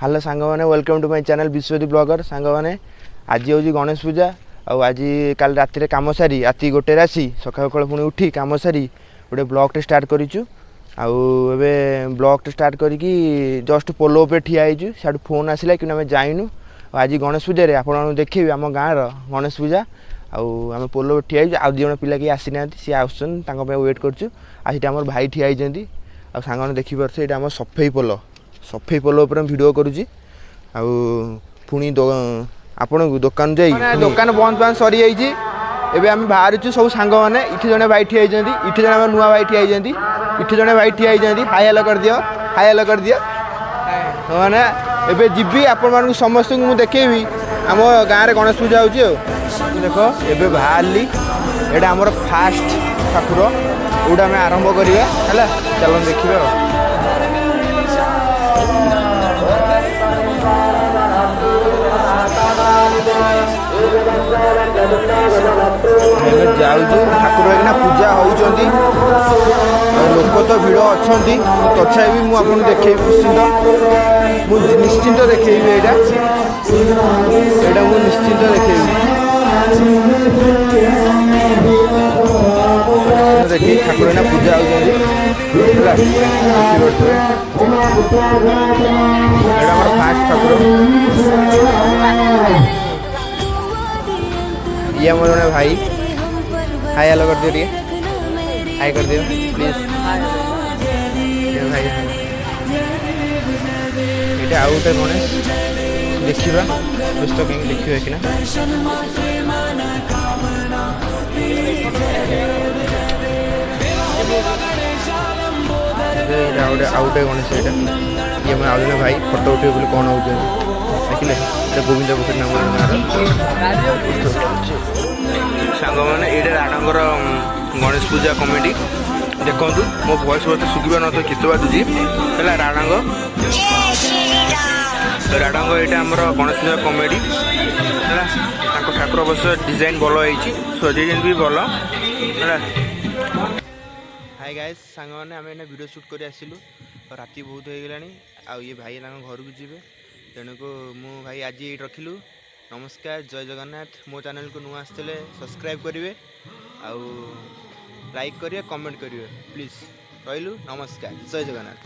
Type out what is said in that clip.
Hello सांग मैंने welcome to my channel Vishwadeep blogger सांग मैंने आज हूँ गणेश पूजा आज काल राति कम सारी राति गोटे आसी सका सका पुणी उठी कम सारी गोटे ब्लॉगटे स्टार्ट करूँ आवे ब्लॉगटे स्टार्ट करके जस्ट पोलो पे ठिया हो फोन आसला कि आम जाइनु आज गणेश पूजा आप देखिए आम गाँव गणेश पूजा आम पोलो पे ठिया आउ दिज पिला कि आसी ना सी आसन वेट कर भाई ठिया होती सांग देखिपे ये आम सफेई पोल सफेई पोल वीडियो करुँची पुणी आपण दुकान जा दुकान बंद बांद सरी जाइए एवं आम बाहर सब सांग मैंने इठी जड़े भाई ठिया इठी जड़े नुआ भाई ठिया इठी जड़े भाई ठिया हाई हेलो कर दियो हाई हेलो कर दियो मैंने एवं जीवी आपण समस्त मुझे देखेबी आम गाँव में गणेश पूजा हो देख एवं बाहरली यहाँ आमर फास्ट ठाकुर जोटा आम आरंभ करवा है चलो देखिए जाऊँ ठाकुर एना पूजा होती लोक तो भिड़ अच्छा तथापि मुझे देखेबी निश्चिंत देखेबी यहाँ मुझे निश्चिंत देखेबी देखिए ठाकुर एना पूजा होती फास्ट ठाकुर ये मोर जड़े भाई हाई हेलो कर दियो हाई कर दियो प्लीज भाई ये आउ गोटे गणेश देखा व्यस्त कहीं देखिए कि आउ गोटे गणेश यहाँ ये आउ जन भाई फटो उठे बोले कौन हो देखिले गोविंद पोखरी नाम सांग मैंने ये राणांगर गणेश पूजा कमेटी देखु मो भयस बहुत शुखा न तो गीत बाजुची है राणांग राणांग ये आम गणेश पूजा कमेटी है ठाकुर अवश्य डिजाइन भल होती सजेसन भी भल है। हाय गाइस सांग मैंने आम वीडियो शूट कर आसिलु राति बहुत हो गला ये भाई घर को जी तेणुक मु भाई आज ये रखिलु नमस्कार जय जगन्नाथ मो चैनल को नुआ आसते सब्सक्राइब करेंगे आउ लाइक करेंगे कमेंट करेंगे प्लीज रही नमस्कार जय जगन्नाथ।